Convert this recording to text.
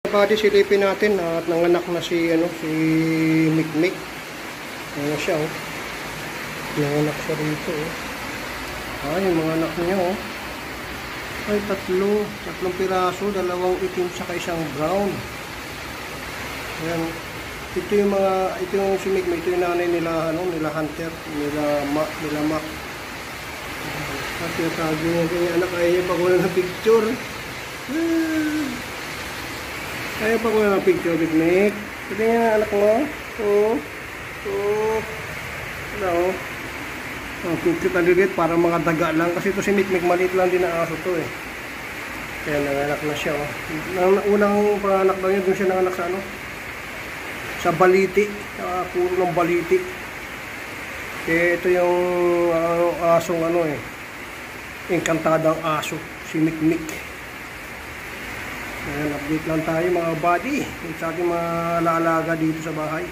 Buddy, silipin natin at nanganak na si Mikmik. Ayan siya, oh. Nanganak siya rito, oh. Ay, yung mga anak niya, oh. Ay, tatlong piraso, dalawang itim saka isang brown. Ayan. Ito yung si Mikmik, ito yung nanay nila, nila Hunter, nila Mac. At yung tagi niya, kanya anak, ayaw pa ko ng picture. Ayaw pa ko ng picture, Mikmik. Ito yung anak mo. Ano, picture talilit para mga daga lang. Kasi ito si Mikmik, maliit lang din na aso to, eh. Kaya nanganak na siya, oh. Unang panganak daw niya, doon siya nanganak sa sa Baliti, puro ng Baliti. Kaya ito yung asong engkantadang aso, si Mikmik. Ayan, update lang tayo mga buddy sa ating mga laalaga dito sa bahay.